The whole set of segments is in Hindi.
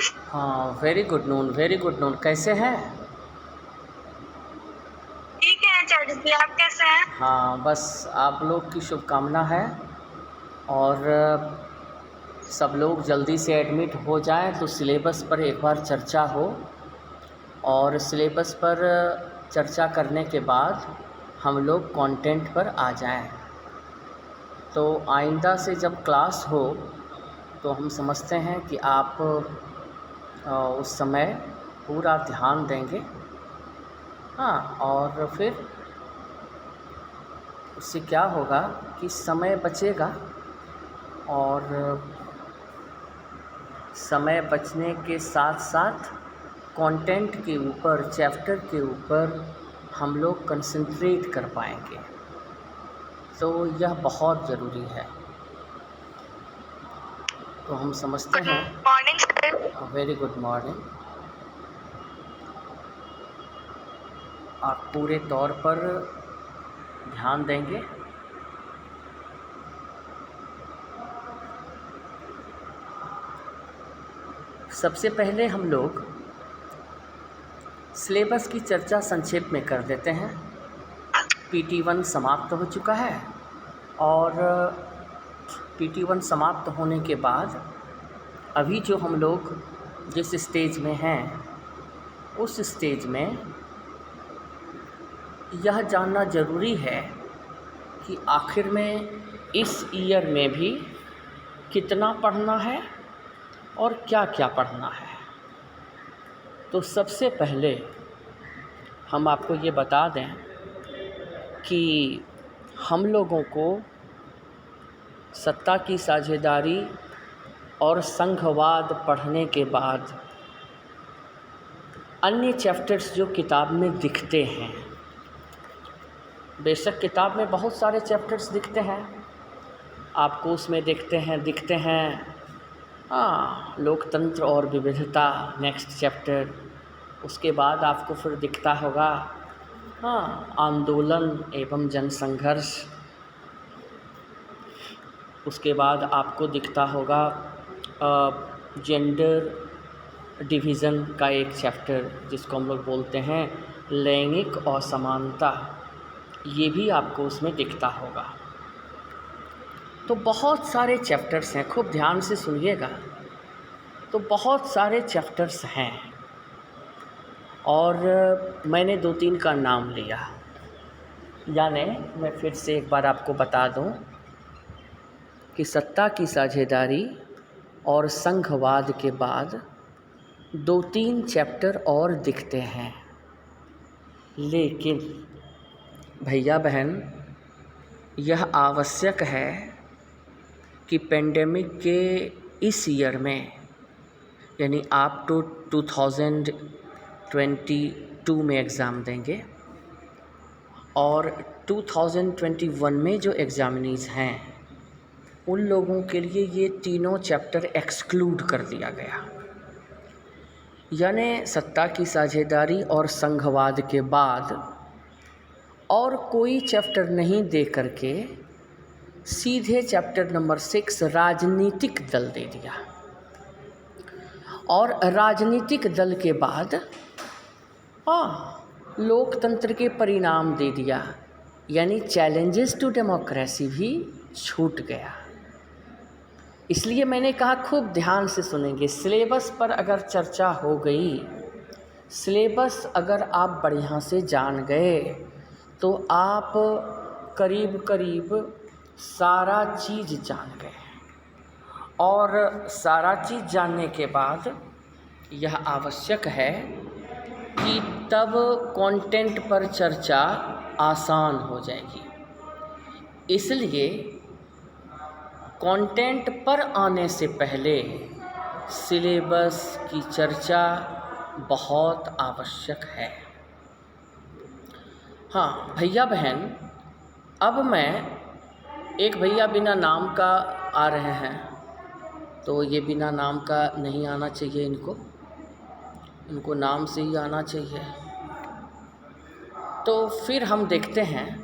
हाँ, very good noon, very good noon. कैसे हैं? ठीक है आचार्य जी, आप कैसे हैं? हाँ, बस आप लोग की शुभकामना है और सब लोग जल्दी से एडमिट हो जाएं तो सिलेबस पर एक बार चर्चा हो और सिलेबस पर चर्चा करने के बाद हम लोग कंटेंट पर आ जाएं। तो आइंदा से जब क्लास हो तो हम समझते हैं कि आप उस समय पूरा ध्यान देंगे। हाँ, और फिर उससे क्या होगा कि समय बचेगा और समय बचने के साथ साथ कंटेंट के ऊपर, चैप्टर के ऊपर हम लोग कंसंट्रेट कर पाएंगे। तो यह बहुत ज़रूरी है। तो हम समझते गुड हैं। Morning sir. Very good morning. आप पूरे तौर पर ध्यान देंगे। सबसे पहले हम लोग सिलेबस की चर्चा संक्षेप में कर देते हैं। PT1 समाप्त हो चुका है और PT1 समाप्त होने के बाद अभी जो हम लोग जिस स्टेज में हैं उस स्टेज में यह जानना ज़रूरी है कि आखिर में इस ईयर में भी कितना पढ़ना है और क्या क्या पढ़ना है। तो सबसे पहले हम आपको ये बता दें कि हम लोगों को सत्ता की साझेदारी और संघवाद पढ़ने के बाद अन्य चैप्टर्स जो किताब में दिखते हैं, बेशक किताब में बहुत सारे चैप्टर्स दिखते हैं, आपको उसमें दिखते हैं लोकतंत्र और विविधता नेक्स्ट चैप्टर। उसके बाद आपको फिर दिखता होगा आंदोलन एवं जनसंघर्ष। उसके बाद आपको दिखता होगा जेंडर डिवीज़न का एक चैप्टर जिसको हम लोग बोलते हैं लैंगिक असमानता, ये भी आपको उसमें दिखता होगा। तो बहुत सारे चैप्टर्स हैं, खूब ध्यान से सुनिएगा। तो बहुत सारे चैप्टर्स हैं और मैंने 2-3 का नाम लिया। यानी मैं फिर से एक बार आपको बता दूं कि सत्ता की साझेदारी और संघवाद के बाद 2-3 चैप्टर और दिखते हैं। लेकिन भैया बहन, यह आवश्यक है कि पेंडेमिक के इस ईयर में, यानी आप तो 2022 में एग्ज़ाम देंगे और 2021 में जो एग्ज़ामिनीज़ हैं उन लोगों के लिए ये तीनों चैप्टर एक्सक्लूड कर दिया गया। यानी सत्ता की साझेदारी और संघवाद के बाद और कोई चैप्टर नहीं दे करके सीधे चैप्टर नंबर 6 राजनीतिक दल दे दिया और राजनीतिक दल के बाद लोकतंत्र के परिणाम दे दिया। यानी चैलेंजेस टू डेमोक्रेसी भी छूट गया। इसलिए मैंने कहा खूब ध्यान से सुनेंगे। सिलेबस पर अगर चर्चा हो गई, सिलेबस अगर आप बढ़िया से जान गए तो आप करीब करीब सारा चीज़ जान गए। और सारा चीज़ जानने के बाद यह आवश्यक है कि तब कंटेंट पर चर्चा आसान हो जाएगी। इसलिए कंटेंट पर आने से पहले सिलेबस की चर्चा बहुत आवश्यक है। हाँ भैया बहन, अब मैं एक भैया बिना नाम का आ रहे हैं, तो ये बिना नाम का नहीं आना चाहिए, इनको नाम से ही आना चाहिए। तो फिर हम देखते हैं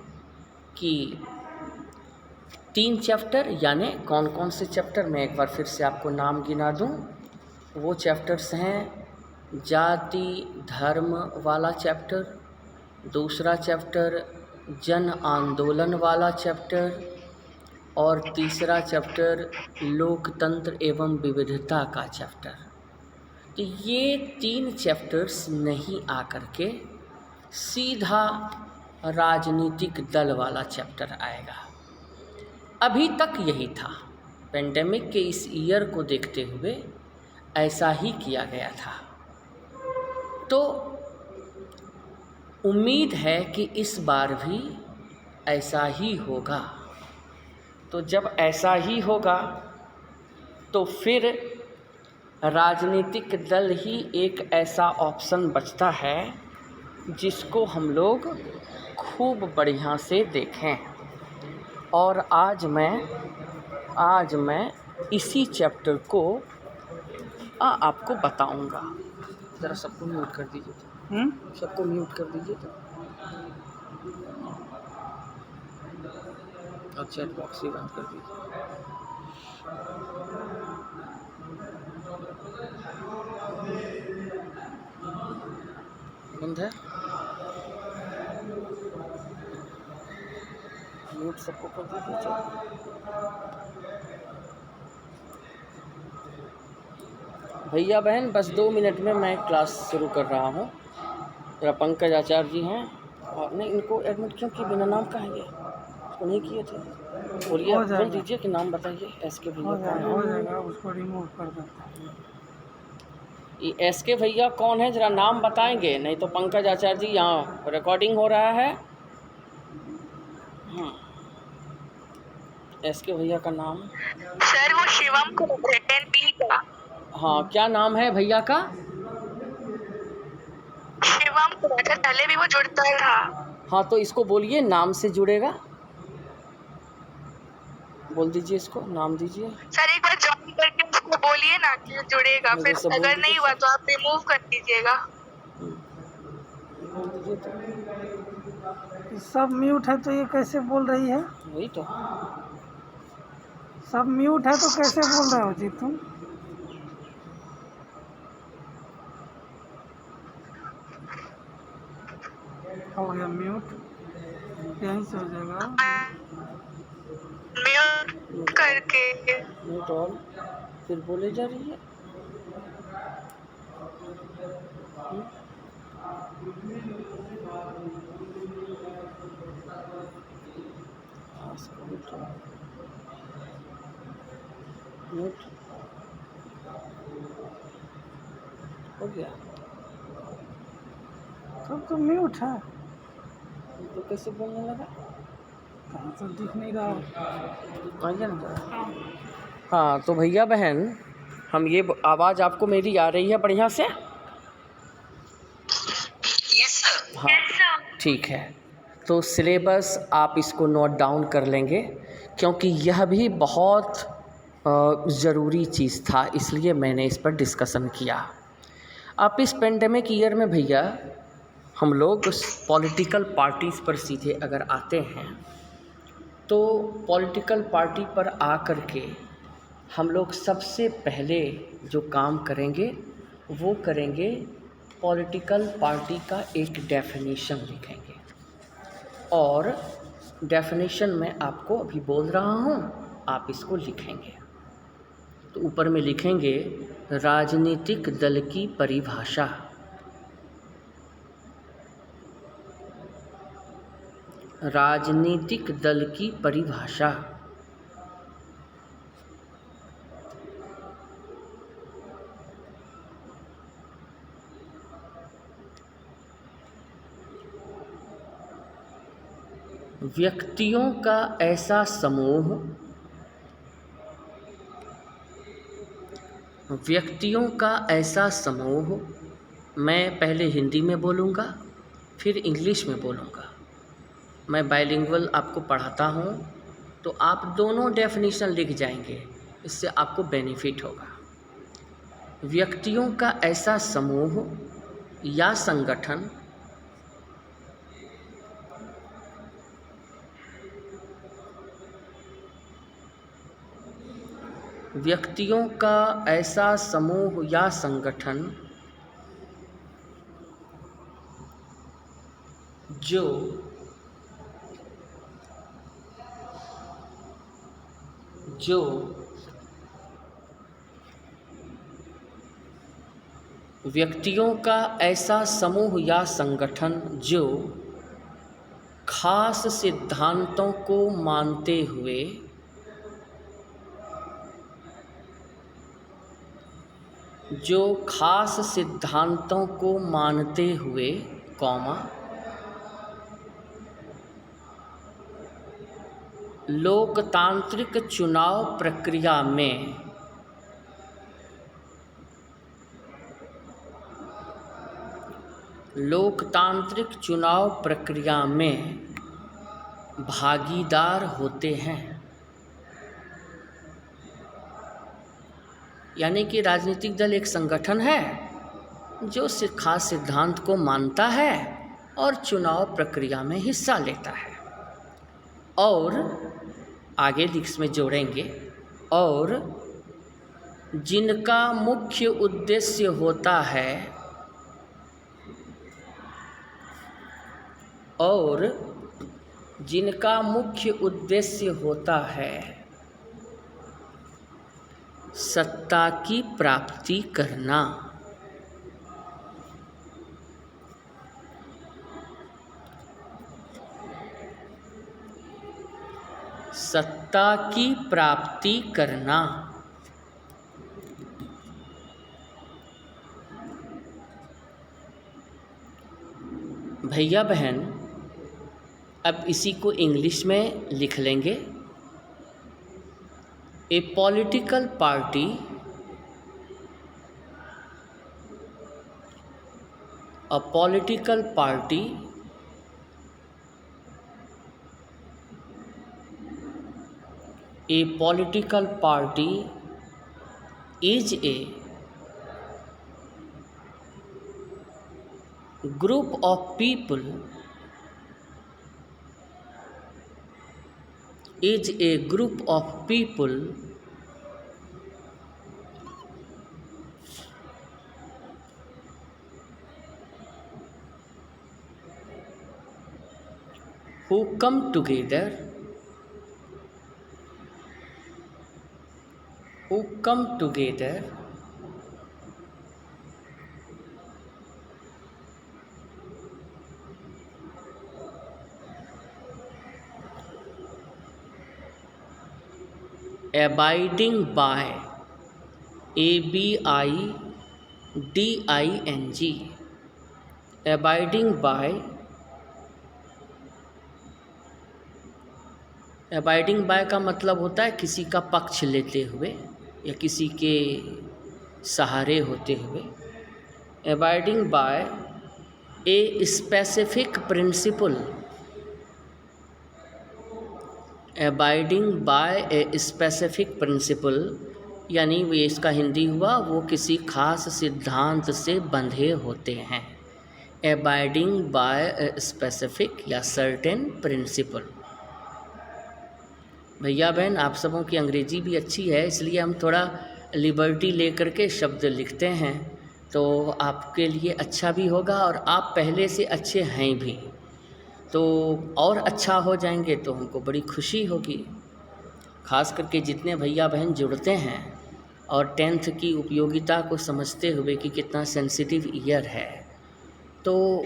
कि 3 चैप्टर, यानी कौन कौन से चैप्टर, मैं एक बार फिर से आपको नाम गिना दूं। वो चैप्टर्स हैं जाति धर्म वाला चैप्टर, दूसरा चैप्टर जन आंदोलन वाला चैप्टर, और तीसरा चैप्टर लोकतंत्र एवं विविधता का चैप्टर। तो ये 3 चैप्टर्स नहीं आकर के सीधा राजनीतिक दल वाला चैप्टर आएगा। अभी तक यही था, पेंडेमिक के इस ईयर को देखते हुए ऐसा ही किया गया था। तो उम्मीद है कि इस बार भी ऐसा ही होगा। तो जब ऐसा ही होगा तो फिर राजनीतिक दल ही एक ऐसा ऑप्शन बचता है जिसको हम लोग खूब बढ़िया से देखें। और आज मैं इसी चैप्टर को आपको बताऊंगा। ज़रा सबको म्यूट कर दीजिए तो। सबको म्यूट कर दीजिए तो। और चैट बॉक्स भी बंद कर दीजिए। बंद है, म्यूट सबको कर दीजिए। भैया बहन बस 2 मिनट में मैं क्लास शुरू कर रहा हूँ। जरा पंकज आचार्य जी हैं और नहीं, इनको एडमिट क्यों किए? बिना नाम का है ये, इसको नहीं किए थे। बोलिए, बोल दीजिए कि नाम बताइए। SK भैया कौन हो है? जाएगा, उसको रिमूव कर देता हूँ। ये SK भैया कौन है, जरा नाम बताएंगे, नहीं तो पंकज आचार्य जी यहाँ रिकॉर्डिंग हो रहा है। SK भैया का नाम? सर वो शिवम को बी का। हाँ, क्या नाम है भैया का? शिवम को पहले भी वो जुड़ता था। हाँ, तो इसको बोलिए नाम से जुड़ेगा। बोल दीजिए, इसको नाम दीजिए। सर एक बार ज्वाइन करके उसको बोलिए ना कि जुड़ेगा, मेरे से फिर बोल अगर नहीं हुआ तो आप रिमूव कर दीजिएगा। बोल दीजिए तो। सब म्यूट है तो ये कैसे बोल रही है? वही तो, सब म्यूट है तो कैसे बोल रहे हो जी तुम? हो गया म्यूट, यहीं से हो जाएगा। म्यूट करके म्यूट ऑल, फिर बोले जा रही है। म्यूट हो गया तो म्यूट है, तो कैसे बोलने लगा? कहीं तो दिख नहीं रहा। आइए ना जरा। हाँ, तो भैया बहन, हम ये आवाज़ आपको मेरी आ रही है बढ़िया से? Yes sir. हाँ, ठीक है। तो सिलेबस आप इसको नोट डाउन कर लेंगे, क्योंकि यह भी बहुत ज़रूरी चीज़ था, इसलिए मैंने इस पर डिस्कशन किया। आप इस पेंडेमिक ईयर में भैया हम लोग पॉलिटिकल पार्टीज़ पर सीधे अगर आते हैं, तो पॉलिटिकल पार्टी पर आकर के हम लोग सबसे पहले जो काम करेंगे वो करेंगे, पॉलिटिकल पार्टी का एक डेफिनेशन लिखेंगे। और डेफिनेशन मैं आपको अभी बोल रहा हूँ, आप इसको लिखेंगे। तो ऊपर में लिखेंगे राजनीतिक दल की परिभाषा। राजनीतिक दल की परिभाषा। व्यक्तियों का ऐसा समूह, व्यक्तियों का ऐसा समूह, मैं पहले हिंदी में बोलूँगा फिर इंग्लिश में बोलूँगा। मैं बाइलिंगुअल आपको पढ़ाता हूँ, तो आप दोनों डेफिनेशन लिख जाएंगे, इससे आपको बेनिफिट होगा। व्यक्तियों का ऐसा समूह या संगठन व्यक्तियों का ऐसा समूह या संगठन जो व्यक्तियों का ऐसा समूह या संगठन जो खास सिद्धांतों को मानते हुए कॉमा लोकतांत्रिक चुनाव प्रक्रिया में भागीदार होते हैं। यानी कि राजनीतिक दल एक संगठन है जो खास सिद्धांत को मानता है और चुनाव प्रक्रिया में हिस्सा लेता है। और आगे इसमें जोड़ेंगे, और जिनका मुख्य उद्देश्य होता है सत्ता की प्राप्ति करना। भैया बहन, अब इसी को इंग्लिश में लिख लेंगे। A political party is a group of people who come together abiding by abiding by का मतलब होता है किसी का पक्ष लेते हुए या किसी के सहारे होते हुए। abiding by a specific principle, यानी ये इसका हिंदी हुआ, वो किसी खास सिद्धांत से बंधे होते हैं। abiding by a specific या certain principle। भैया बहन, आप सबों की अंग्रेजी भी अच्छी है, इसलिए हम थोड़ा लिबर्टी लेकर के शब्द लिखते हैं, तो आपके लिए अच्छा भी होगा और आप पहले से अच्छे हैं भी, तो और अच्छा हो जाएंगे तो हमको बड़ी खुशी होगी। ख़ास करके जितने भैया बहन जुड़ते हैं और 10th की उपयोगिता को समझते हुए कि कितना सेंसिटिव ईयर है, तो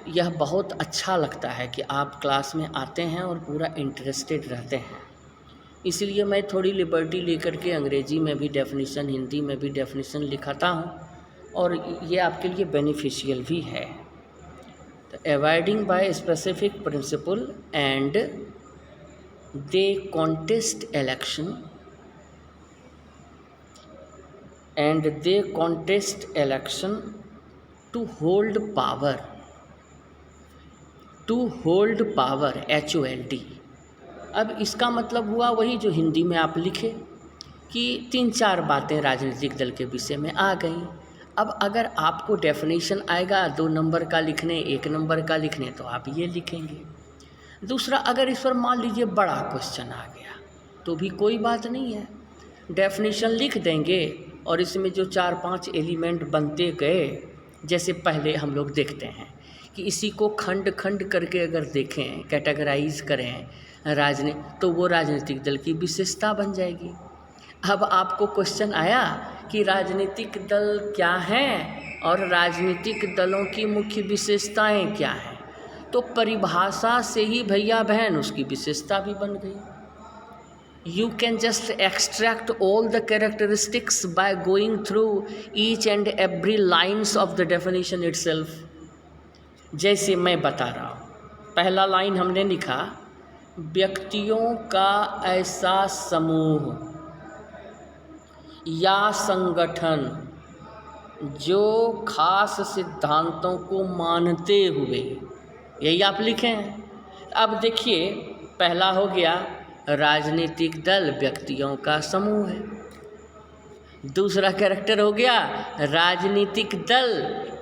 यह बहुत अच्छा लगता है कि आप क्लास में आते हैं और पूरा इंटरेस्टेड रहते हैं। इसलिए मैं थोड़ी लिबर्टी लेकर के अंग्रेजी में भी डेफिनेशन, हिंदी में भी डेफिनेशन लिखाता हूँ, और ये आपके लिए बेनिफिशियल भी है। तो avoiding by specific principle and they contest election to hold power HOLD। अब इसका मतलब हुआ वही जो हिंदी में आप लिखे कि 3-4 बातें राजनीतिक दल के विषय में आ गई। अब अगर आपको डेफिनेशन आएगा 2 नंबर का लिखने, 1 नंबर का लिखने, तो आप ये लिखेंगे। दूसरा, अगर इस पर मान लीजिए बड़ा क्वेश्चन आ गया तो भी कोई बात नहीं है, डेफिनेशन लिख देंगे और इसमें जो 4-5 एलिमेंट बनते गए, जैसे पहले हम लोग देखते हैं कि इसी को खंड खंड करके अगर देखें, कैटेगराइज करें तो वो राजनीतिक दल की विशेषता बन जाएगी। अब आपको क्वेश्चन आया कि राजनीतिक दल क्या हैं और राजनीतिक दलों की मुख्य विशेषताएं क्या हैं, तो परिभाषा से ही भैया बहन उसकी विशेषता भी बन गई। You can just extract all the characteristics by going through each and every lines of the definition itself। जैसे मैं बता रहा हूँ, पहला लाइन हमने लिखा, व्यक्तियों का ऐसा समूह या संगठन जो खास सिद्धांतों को मानते हुए, यही आप लिखें। अब देखिए, पहला हो गया राजनीतिक दल व्यक्तियों का समूह है। दूसरा कैरेक्टर हो गया राजनीतिक दल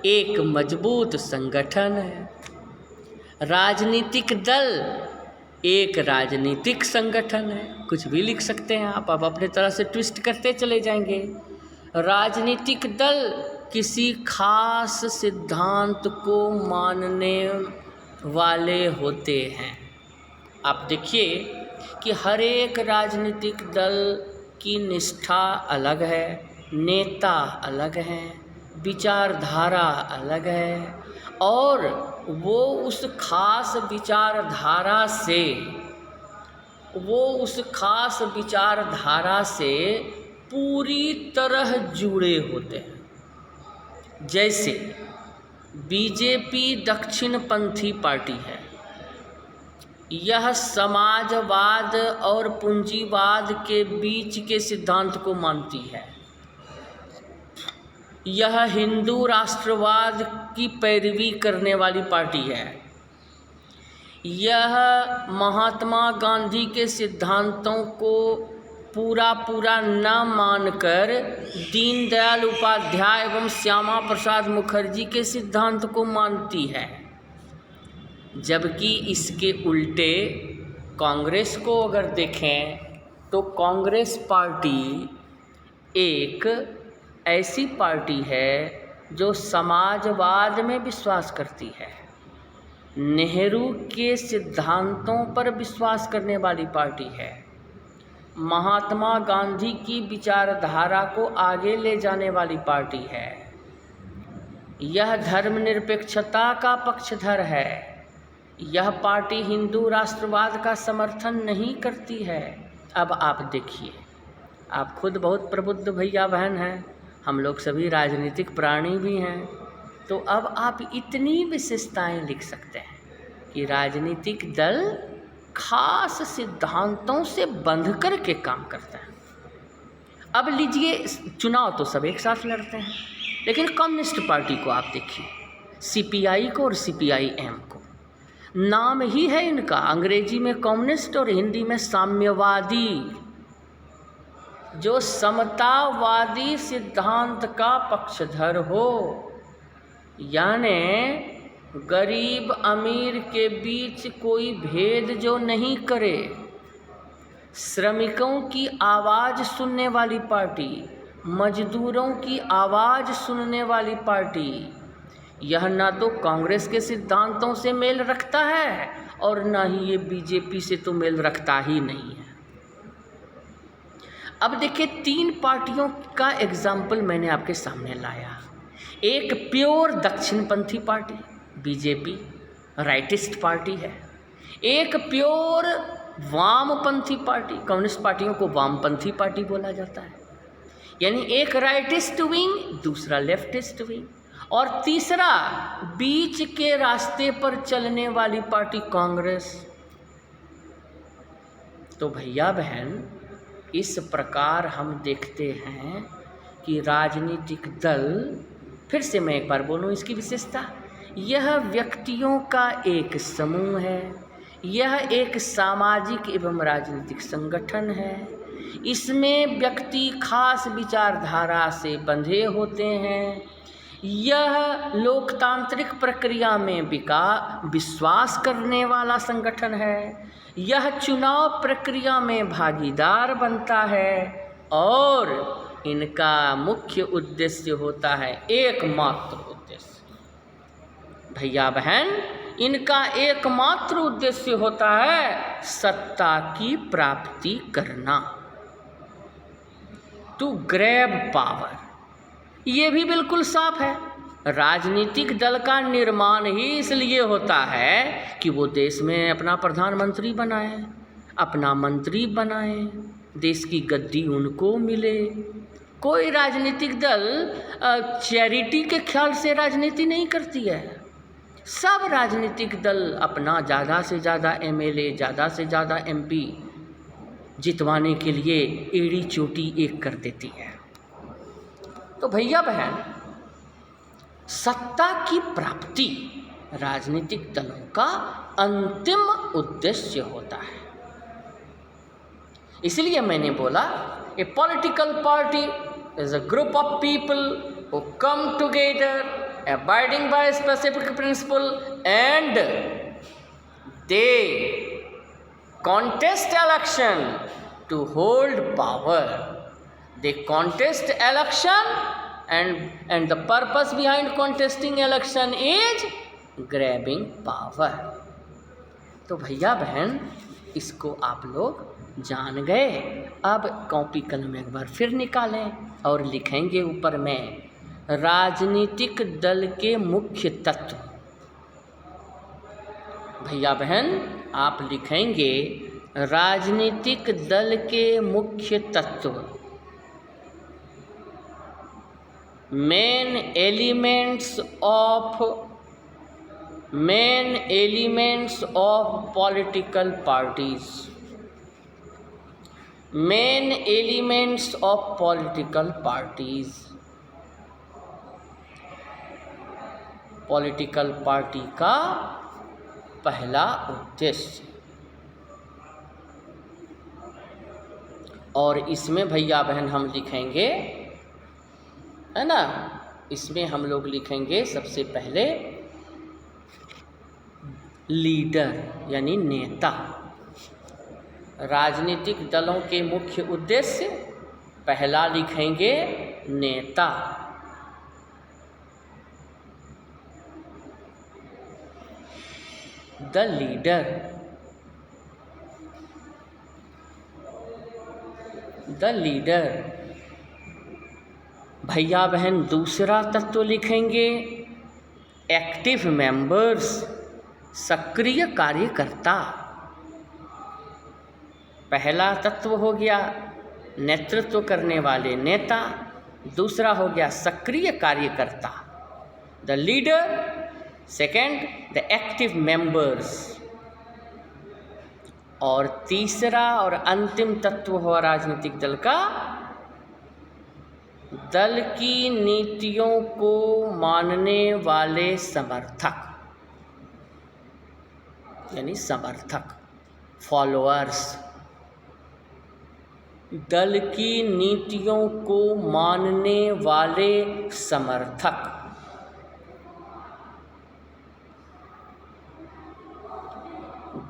एक मजबूत संगठन है। राजनीतिक दल एक राजनीतिक संगठन है। कुछ भी लिख सकते हैं आप, अब अपने तरह से ट्विस्ट करते चले जाएंगे। राजनीतिक दल किसी खास सिद्धांत को मानने वाले होते हैं। आप देखिए कि हर एक राजनीतिक दल की निष्ठा अलग है, नेता अलग हैं, विचारधारा अलग है, और वो उस खास विचारधारा से पूरी तरह जुड़े होते हैं। जैसे बीजेपी दक्षिणपंथी पार्टी है, यह समाजवाद और पूंजीवाद के बीच के सिद्धांत को मानती है। यह हिंदू राष्ट्रवाद की पैरवी करने वाली पार्टी है। यह महात्मा गांधी के सिद्धांतों को पूरा न मानकर दीनदयाल उपाध्याय एवं श्यामा प्रसाद मुखर्जी के सिद्धांत को मानती है। जबकि इसके उल्टे कांग्रेस को अगर देखें तो कांग्रेस पार्टी एक ऐसी पार्टी है जो समाजवाद में विश्वास करती है, नेहरू के सिद्धांतों पर विश्वास करने वाली पार्टी है, महात्मा गांधी की विचारधारा को आगे ले जाने वाली पार्टी है। यह धर्मनिरपेक्षता का पक्षधर है। यह पार्टी हिंदू राष्ट्रवाद का समर्थन नहीं करती है। अब आप देखिए, आप खुद बहुत प्रबुद्ध भैया बहन हैं, हम लोग सभी राजनीतिक प्राणी भी हैं, तो अब आप इतनी विशेषताएं लिख सकते हैं कि राजनीतिक दल खास सिद्धांतों से बंध कर के काम करता है। अब लीजिए, चुनाव तो सब एक साथ लड़ते हैं, लेकिन कम्युनिस्ट पार्टी को आप देखिए, सीपीआई को और सीपीआईएम को, नाम ही है इनका, अंग्रेजी में कम्युनिस्ट और हिंदी में साम्यवादी, जो समतावादी सिद्धांत का पक्षधर हो, यानी गरीब अमीर के बीच कोई भेद जो नहीं करे, श्रमिकों की आवाज़ सुनने वाली पार्टी, मजदूरों की आवाज़ सुनने वाली पार्टी। यह ना तो कांग्रेस के सिद्धांतों से मेल रखता है और ना ही ये बीजेपी से तो मेल रखता ही नहीं है। अब देखिए, 3 पार्टियों का एग्जाम्पल मैंने आपके सामने लाया। एक प्योर दक्षिणपंथी पार्टी बीजेपी, राइटिस्ट पार्टी है। एक प्योर वामपंथी पार्टी, कम्युनिस्ट पार्टियों को वामपंथी पार्टी बोला जाता है, यानी एक राइटिस्ट विंग, दूसरा लेफ्टिस्ट विंग, और तीसरा बीच के रास्ते पर चलने वाली पार्टी कांग्रेस। तो भैया बहन, इस प्रकार हम देखते हैं कि राजनीतिक दल, फिर से मैं एक बार बोलूँ इसकी विशेषता, यह व्यक्तियों का एक समूह है, यह एक सामाजिक एवं राजनीतिक संगठन है। इसमें व्यक्ति खास विचारधारा से बंधे होते हैं। यह लोकतांत्रिक प्रक्रिया में विश्वास करने वाला संगठन है। यह चुनाव प्रक्रिया में भागीदार बनता है और इनका मुख्य उद्देश्य होता है, एकमात्र उद्देश्य, भैया बहन, इनका एकमात्र उद्देश्य होता है सत्ता की प्राप्ति करना, टू ग्रैब पावर। ये भी बिल्कुल साफ है। राजनीतिक दल का निर्माण ही इसलिए होता है कि वो देश में अपना प्रधानमंत्री बनाए, अपना मंत्री बनाए, देश की गद्दी उनको मिले। कोई राजनीतिक दल चैरिटी के ख्याल से राजनीति नहीं करती है। सब राजनीतिक दल अपना ज़्यादा से ज़्यादा एमएलए, ज़्यादा से ज़्यादा एमपी जितवाने के लिए एड़ी चोटी एक कर देती है। तो भैया बहन, सत्ता की प्राप्ति राजनीतिक दलों का अंतिम उद्देश्य होता है। इसलिए मैंने बोला, a political party is a group of people who come together abiding by a specific principle and they contest election to hold power. They contest election and the purpose behind contesting election is grabbing power. तो भैया बहन, इसको आप लोग जान गए। अब कॉपी कलम एक बार फिर निकालें और लिखेंगे ऊपर में, राजनीतिक दल के मुख्य तत्व। भैया बहन, आप लिखेंगे राजनीतिक दल के मुख्य तत्व, main elements of political parties, main elements of political parties. Political party का पहला उद्देश्य, और इसमें भैया बहन हम लिखेंगे, है ना, इसमें हम लोग लिखेंगे सबसे पहले लीडर यानी नेता। राजनीतिक दलों के मुख्य उद्देश्य, पहला लिखेंगे नेता, द लीडर, द लीडर। भैया बहन, दूसरा तत्व लिखेंगे एक्टिव मेंबर्स, सक्रिय कार्यकर्ता। पहला तत्व हो गया नेतृत्व करने वाले नेता, दूसरा हो गया सक्रिय कार्यकर्ता, the leader, second the active members, और तीसरा और अंतिम तत्व हो राजनीतिक दल का, दल की नीतियों को मानने वाले समर्थक, यानी समर्थक, फॉलोअर्स। दल की नीतियों को मानने वाले समर्थक,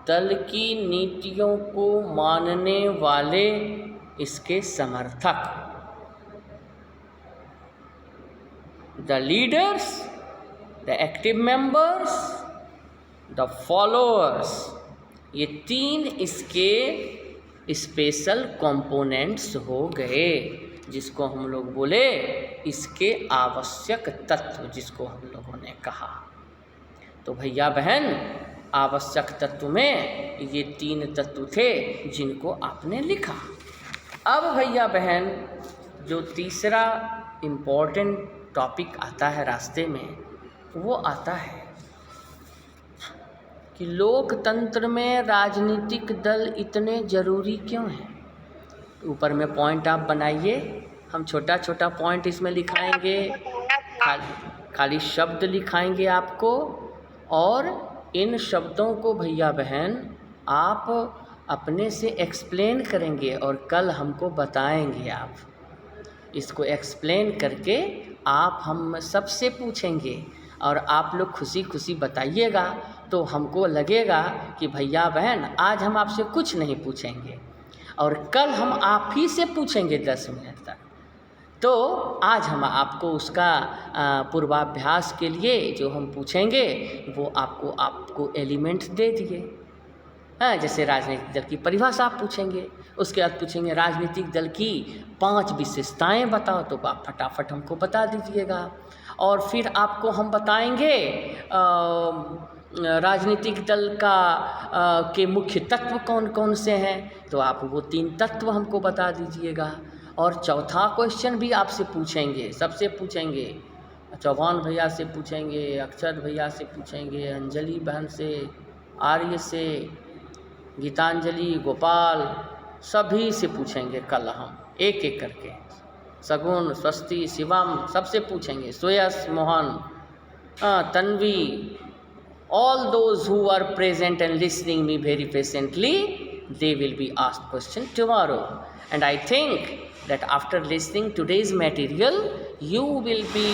दल की नीतियों को मानने वाले इसके समर्थक, the leaders, the active members, the followers. ये तीन इसके स्पेशल कंपोनेंट्स हो गए, जिसको हम लोग बोले इसके आवश्यक तत्व, जिसको हम लोगों ने कहा। तो भैया बहन, आवश्यक तत्व में ये तीन तत्व थे जिनको आपने लिखा। अब भैया बहन, जो तीसरा इम्पोर्टेंट टॉपिक आता है रास्ते में, वो आता है कि लोकतंत्र में राजनीतिक दल इतने ज़रूरी क्यों हैं। ऊपर में पॉइंट आप बनाइए, हम छोटा छोटा पॉइंट इसमें लिखाएंगे, खाली शब्द लिखाएंगे आपको, और इन शब्दों को भैया बहन आप अपने से एक्सप्लेन करेंगे और कल हमको बताएंगे। आप इसको एक्सप्लेन करके आप हम सबसे पूछेंगे और आप लोग खुशी खुशी बताइएगा, तो हमको लगेगा कि भैया बहन आज हम आपसे कुछ नहीं पूछेंगे, और कल हम आप ही से पूछेंगे 10 मिनट तक। तो आज हम आपको उसका पूर्वाभ्यास के लिए जो हम पूछेंगे वो आपको एलिमेंट्स दे दिए। हाँ, जैसे राजनीतिक दल की परिभाषा आप पूछेंगे, उसके बाद पूछेंगे राजनीतिक दल की 5 विशेषताएं बताओ, तो आप फटाफट हमको बता दीजिएगा। और फिर आपको हम बताएंगे राजनीतिक दल के मुख्य तत्व कौन कौन से हैं, तो आप वो 3 तत्व हमको बता दीजिएगा। और चौथा क्वेश्चन भी आपसे पूछेंगे, सबसे पूछेंगे, चौहान भैया से पूछेंगे, अक्षर भैया से पूछेंगे, अंजलि बहन से, आर्य से, गीतांजलि, गोपाल, सभी से पूछेंगे कल हम एक एक करके। सगुन, स्वस्ति, शिवम, सबसे पूछेंगे, सुयस, Mohan, Tanvi, all those who are present and listening me very patiently, they will be asked question tomorrow. And I think that after listening today's material, you will be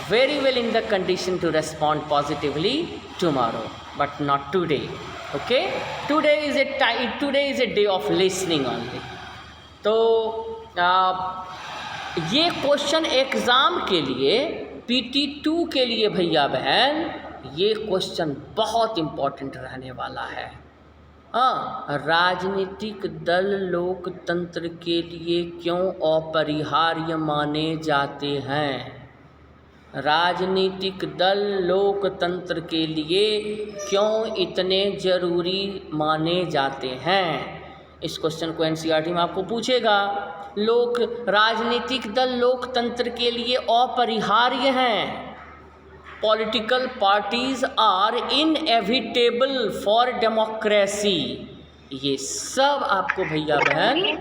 very well in the condition to respond positively tomorrow, but not today. Okay? Today is a day of listening only. तो ये क्वेश्चन एग्ज़ाम के लिए PT2 के लिए भैया बहन, ये क्वेश्चन बहुत इम्पोर्टेंट रहने वाला है। हाँ, राजनीतिक दल लोकतंत्र के लिए क्यों अपरिहार्य माने जाते हैं? राजनीतिक दल लोकतंत्र के लिए क्यों इतने ज़रूरी माने जाते हैं? इस क्वेश्चन को NCERT में आपको पूछेगा। राजनीतिक दल लोकतंत्र के लिए अपरिहार्य हैं। Political parties are inevitable for democracy. ये सब आपको भैया बहन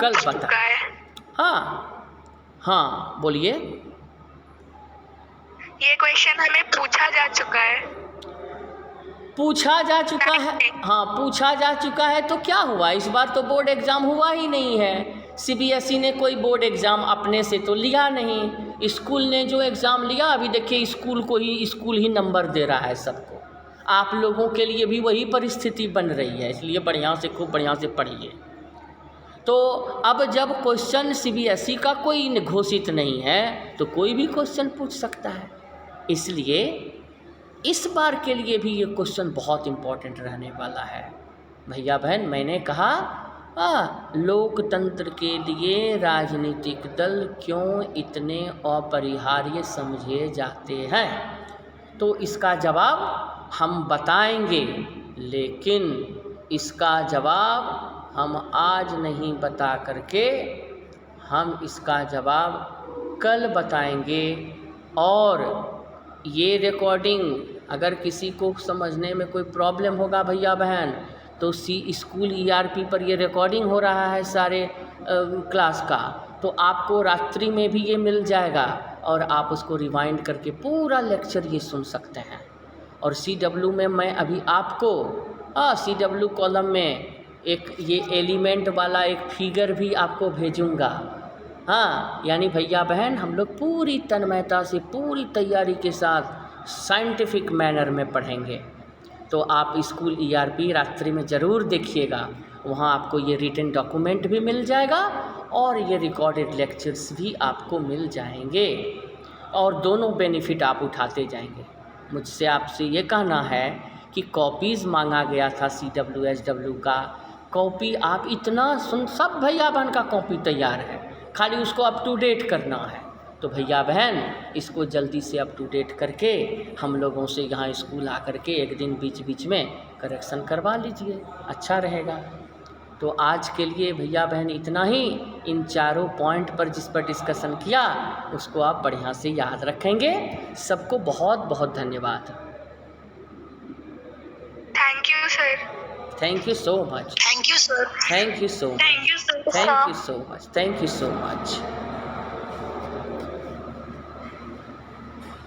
कल पता है। हाँ बोलिए। ये क्वेश्चन हमें पूछा जा चुका है। पूछा जा चुका है, हाँ पूछा जा चुका है। तो क्या हुआ, इस बार तो बोर्ड एग्ज़ाम हुआ ही नहीं है। CBSE ने कोई बोर्ड एग्ज़ाम अपने से तो लिया नहीं। स्कूल ने जो एग्ज़ाम लिया, अभी देखिए स्कूल ही नंबर दे रहा है सबको। आप लोगों के लिए भी वही परिस्थिति बन रही है, इसलिए खूब बढ़िया से पढ़िए। तो अब जब क्वेश्चन CBSE का कोई घोषित नहीं है तो कोई भी क्वेश्चन पूछ सकता है, इसलिए इस बार के लिए भी ये क्वेश्चन बहुत इम्पोर्टेंट रहने वाला है। भैया बहन, मैंने कहा लोकतंत्र के लिए राजनीतिक दल क्यों इतने अपरिहार्य समझे जाते हैं, तो इसका जवाब हम बताएंगे, लेकिन इसका जवाब हम आज नहीं बता करके हम इसका जवाब कल बताएंगे। और ये रिकॉर्डिंग अगर किसी को समझने में कोई प्रॉब्लम होगा भैया बहन, तो स्कूल ERP पर ये रिकॉर्डिंग हो रहा है सारे क्लास का, तो आपको रात्रि में भी ये मिल जाएगा और आप उसको रिवाइंड करके पूरा लेक्चर ये सुन सकते हैं। और CW में मैं अभी आपको CW कॉलम में एक ये एलिमेंट वाला एक फिगर भी आपको भेजूँगा। हाँ, यानी भैया बहन हम लोग पूरी तन्मयता से पूरी तैयारी के साथ साइंटिफिक मैनर में पढ़ेंगे। तो आप स्कूल ERP रात्रि में ज़रूर देखिएगा, वहाँ आपको ये रिटन डॉक्यूमेंट भी मिल जाएगा और ये रिकॉर्डेड लेक्चर्स भी आपको मिल जाएंगे और दोनों बेनिफिट आप उठाते जाएंगे। मुझसे आपसे ये कहना है कि कॉपीज़ मांगा गया था CW SW का, कॉपी आप इतना सब भैया बहन का कॉपी तैयार है, खाली उसको अप टू डेट करना है। तो भैया बहन इसको जल्दी से अप टू डेट करके हम लोगों से यहाँ स्कूल आकर के एक दिन बीच में करेक्शन करवा लीजिए, अच्छा रहेगा। तो आज के लिए भैया बहन इतना ही। इन चारों पॉइंट पर जिस पर डिस्कशन किया उसको आप बढ़िया से याद रखेंगे। सबको बहुत बहुत धन्यवाद। Thank you sir. Thank you so much. Thank you sir. Thank you so much. Thank you sir. Thank you so much. Thank you so much.